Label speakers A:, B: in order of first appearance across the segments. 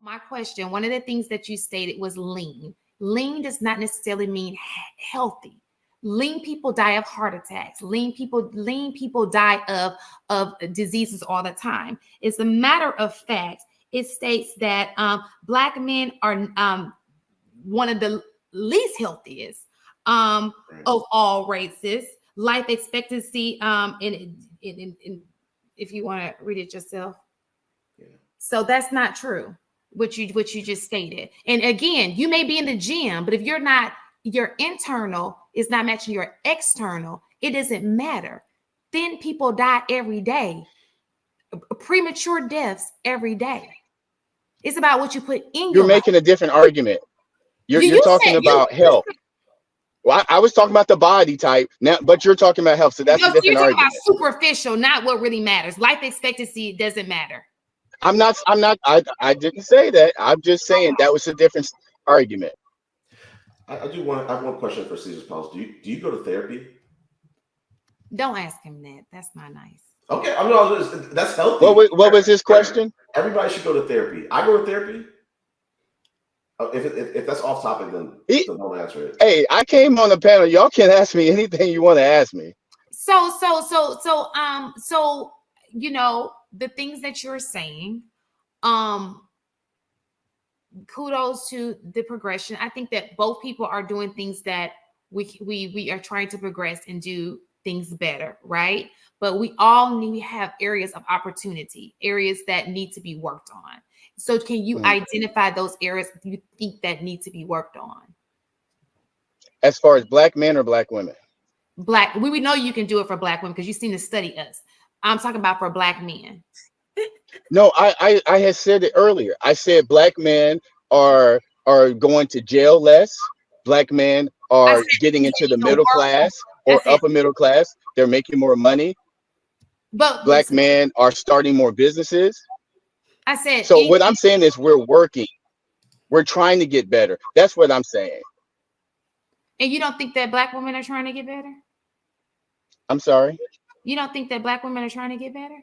A: My question, one of the things that you stated was lean. Lean does not necessarily mean healthy. Lean people die of heart attacks. Lean people die of diseases all the time. It's a matter of fact. It states that Black men are one of the least healthiest of all races. Life expectancy, if you want to read it yourself. Yeah. So that's not true, what you just stated. And again, you may be in the gym, but if your internal is not matching your external, it doesn't matter. Thin people die every day. Premature deaths every day. It's about what you put in.
B: You're making a different argument. You're talking about health. Well, I was talking about the body type now, but you're talking about health. So that's a different argument.
A: About superficial, not what really matters. Life expectancy doesn't matter.
B: I didn't say that. I'm just saying that was a different argument.
C: I have one question for Caesar's Palace. Do you go to therapy?
A: Don't ask him that. That's not nice.
C: Okay, that's healthy.
B: What was his question?
C: Everybody should go to therapy. I go to therapy. If that's off topic, then don't answer it.
B: Hey, I came on the panel. Y'all can ask me anything you want to ask me.
A: So you know the things that you're saying. Kudos to the progression. I think that both people are doing things that we are trying to progress and do things better, right? But we all have areas of opportunity, areas that need to be worked on. So can you identify those areas you think that need to be worked on?
B: As far as Black men or Black women?
A: Black, we know you can do it for Black women because you've seen to study us. I'm talking about for Black men.
B: No, I had said it earlier. I said Black men are going to jail less. Black men are getting into the middle class or upper middle class. They're making more money. But Black men are starting more businesses.
A: I said.
B: So what I'm saying is we're working. We're trying to get better. That's what I'm saying.
A: And you don't think that Black women are trying to get better?
B: I'm sorry?
A: You don't think that Black women are trying to get better?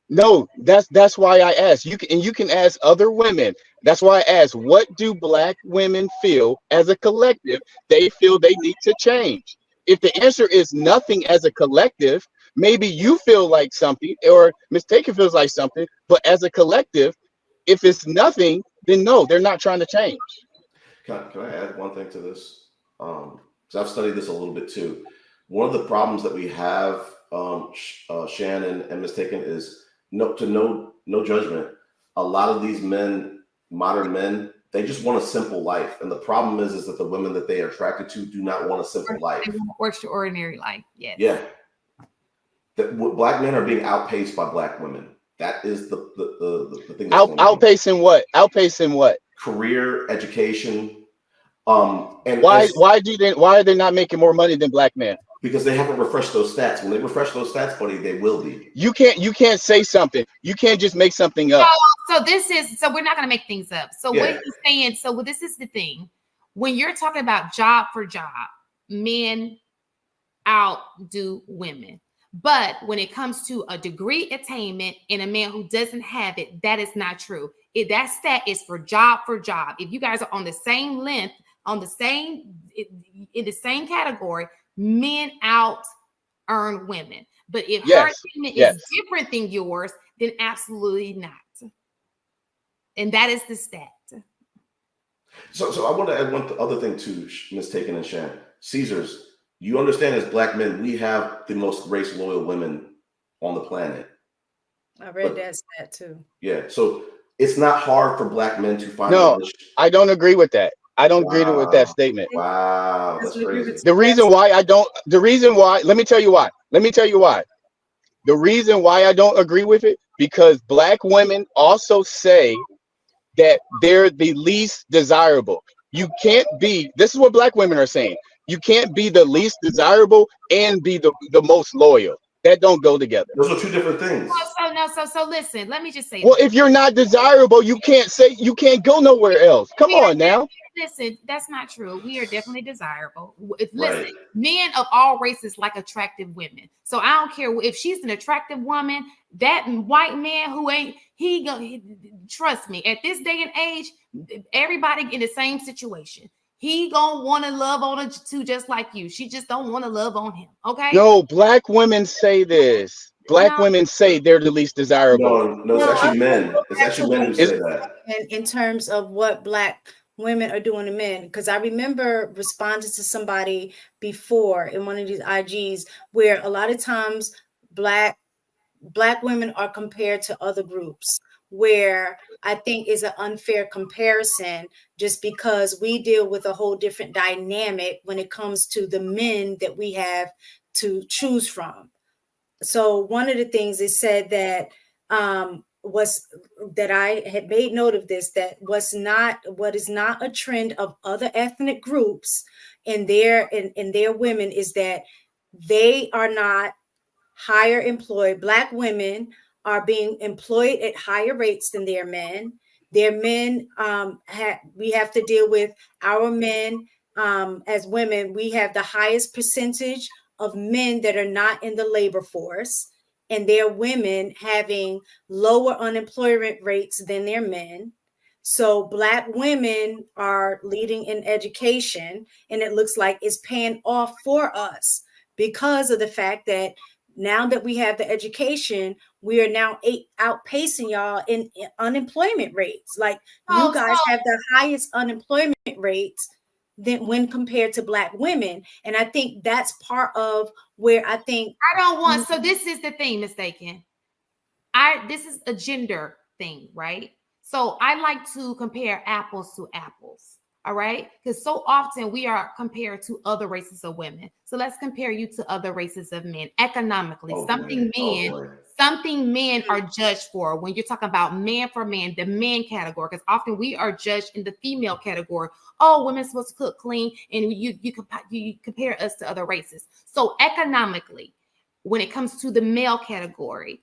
B: No, that's why I asked. You can ask other women. That's why I asked, what do Black women feel as a collective they feel they need to change? If the answer is nothing as a collective, maybe you feel like something or Ms. Taker feels like something, but as a collective, if it's nothing, then no, they're not trying to change.
C: Can I add one thing to this? Because I've studied this a little bit too. One of the problems that we have, Shannon and Ms. Taken, is no judgment. A lot of these men, modern men, they just want a simple life. And the problem is that the women that they are attracted to do not want a simple life.
A: They want extraordinary life. Yes.
C: Yeah. Black men are being outpaced by Black women. That is the thing.
B: Outpacing what? Outpacing what?
C: Career, education.
B: And why are they not making more money than Black men?
C: Because they haven't refreshed those stats. When they refresh those stats, buddy, they will be.
B: You can't say something. You can't just make something up.
A: So we're not going to make things up. So what he's saying, so this is the thing. When you're talking about job for job, men outdo women. But when it comes to a degree attainment and a man who doesn't have it, that is not true. That stat is for job. If you guys are on the same length, in the same category, men out earn women. But if her attainment is different than yours, then absolutely not. And that is the stat.
C: So I want to add one other thing to Ms. Taken and Shan. Caesars, you understand as Black men, we have the most race loyal women on the planet.
D: I read that stat too.
C: Yeah. So it's not hard for Black men to find.
B: No, I don't agree with that. I don't agree with that statement.
C: Wow, that's crazy.
B: Let me tell you why. The reason why I don't agree with it, because Black women also say that they're the least desirable. You can't be, this is what Black women are saying. You can't be the least desirable and be the most loyal. That don't go together.
C: Those are two different things.
A: So listen, let me just say.
B: Well, if you're not desirable, you can't go nowhere else. Come on now.
A: Listen, that's not true. We are definitely desirable. Listen,
C: Right.
A: men of all races like attractive women. So I don't care if she's an attractive woman. That white man who ain't trust me. At this day and age, everybody in the same situation. He gonna want to love on her too, just like you. She just don't want to love on him. Okay.
B: No, black women say this. Black women say they're the least desirable.
C: No, it's actually men. It's actually men who say
B: It's-
C: that.
D: in terms of what Black women are doing to men, because I remember responding to somebody before in one of these IGs where a lot of times black women are compared to other groups, where I think is an unfair comparison just because we deal with a whole different dynamic when it comes to the men that we have to choose from. So one of the things is said that was that I had made note of this, that what is not a trend of other ethnic groups in their women is that they are not higher employed. Black women are being employed at higher rates than their men. Their men, we have to deal with our men as women. We have the highest percentage of men that are not in the labor force, and their women having lower unemployment rates than their men. So Black women are leading in education, and it looks like it's paying off for us because of the fact that now that we have the education, we are now outpacing y'all in unemployment rates. Like you guys have the highest unemployment rates than when compared to Black women. And I think that's part of where I think
A: I don't want. So this is the thing, mistaken. This is a gender thing, right? So I like to compare apples to apples. All right. Because so often we are compared to other races of women. So let's compare you to other races of men economically. Something men are judged for when you're talking about man for man, the man category. Because often we are judged in the female category. Oh, women's supposed to cook clean, and you compare us to other races. So economically, when it comes to the male category,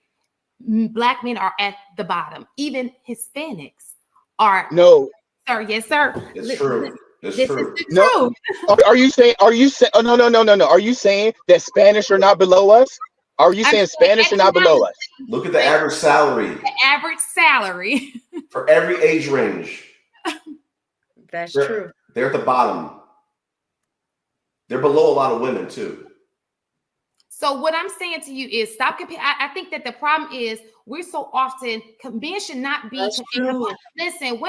A: Black men are at the bottom. Even Hispanics are.
B: No.
A: Sir, yes, sir.
C: It's true. It's
A: this
C: true.
A: is the truth.
B: Are you saying? Oh, no. Are you saying that Spanish are not below us? Are you saying Spanish are not below us?
C: Look at the average salary.
A: The average salary
C: for every age range.
D: That's true.
C: They're at the bottom. They're below a lot of women too.
A: So what I'm saying to you is stop comparing. I think that the problem is we're so often, men should not be, listen,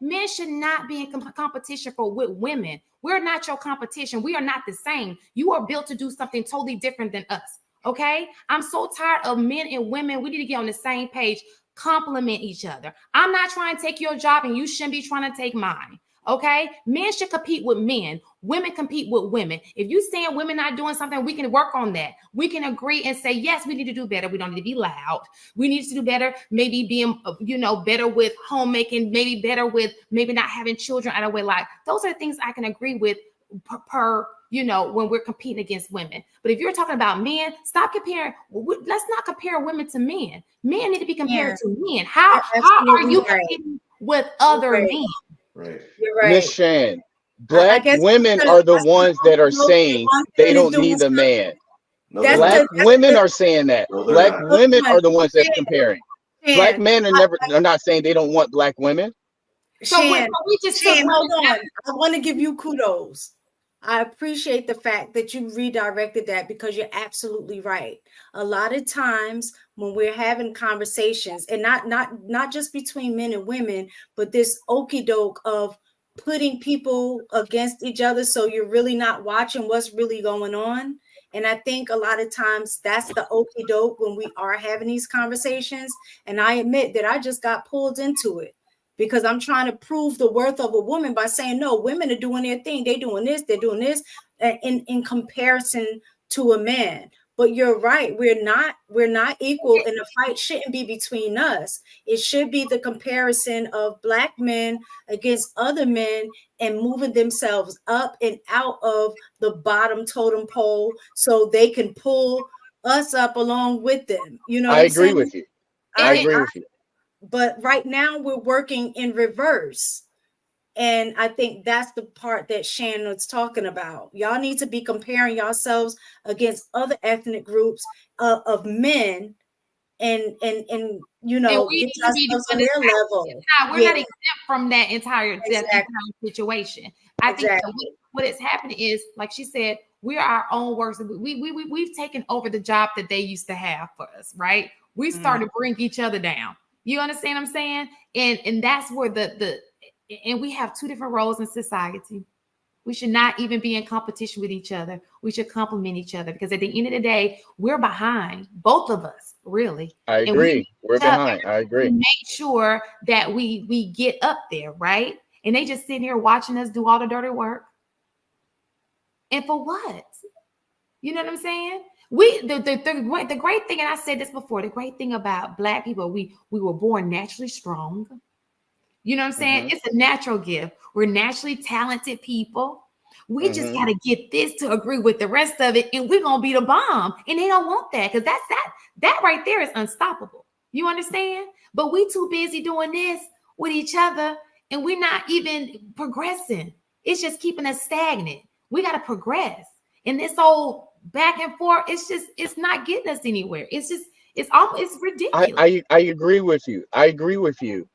A: men should not be in competition with women. We're not your competition. We are not the same. You are built to do something totally different than us. Okay. I'm so tired of men and women. We need to get on the same page, compliment each other. I'm not trying to take your job and you shouldn't be trying to take mine. Okay, men should compete with men. Women compete with women. If you saying women not doing something, we can work on that. We can agree and say, yes, we need to do better. We don't need to be loud. We need to do better. Maybe being, better with homemaking. Maybe better with maybe not having children out of way. Like those are things I can agree with per when we're competing against women. But if you're talking about men, stop comparing. Let's not compare women to men. Men need to be compared to men. How are you competing with other men?
C: Right.
D: You're right.
B: Miss Shan, Black women are the ones that are saying they don't need a man. Black women are saying that. Black women are the ones that's comparing. Black men are not saying they don't want Black women.
D: Shan, hold on. I want to give you kudos. I appreciate the fact that you redirected that because you're absolutely right. A lot of times when we're having conversations, and not just between men and women, but this okie doke of putting people against each other, so you're really not watching what's really going on. And I think a lot of times that's the okie doke when we are having these conversations. And I admit that I just got pulled into it, because I'm trying to prove the worth of a woman by saying, no, women are doing their thing. They're doing this in comparison to a man. But you're right. We're not equal, and the fight shouldn't be between us. It should be the comparison of Black men against other men and moving themselves up and out of the bottom totem pole so they can pull us up along with them.
B: I agree with you. I agree with you.
D: But right now we're working in reverse. And I think that's the part that Shannon's talking about. Y'all need to be comparing yourselves against other ethnic groups of men, and you know,
A: we
D: get
A: need to be
D: yourselves on
A: doing
D: their level.
A: we're not exempt from that entire situation. I think that what is happening is, like she said, we are our own worst. We've taken over the job that they used to have for us, right? We started to bring each other down. You understand what I'm saying? And that's where and we have two different roles in society. We should not even be in competition with each other. We should complement each other, because at the end of the day, we're behind, both of us, really.
B: I agree. We're behind. I agree.
A: Make sure that we get up there, right? And they just sitting here watching us do all the dirty work. And for what? You know what I'm saying? The great thing, and I said this before, the great thing about Black people, we were born naturally strong. You know what I'm saying? It's a natural gift. We're naturally talented people. We just got to get this to agree with the rest of it, and we're going to be the bomb. And they don't want that, because that right there is unstoppable. You understand? But we too busy doing this with each other, and we're not even progressing. It's just keeping us stagnant. We got to progress. And this old back and forth, it's not getting us anywhere. It's ridiculous.
B: I agree with you. I agree with you.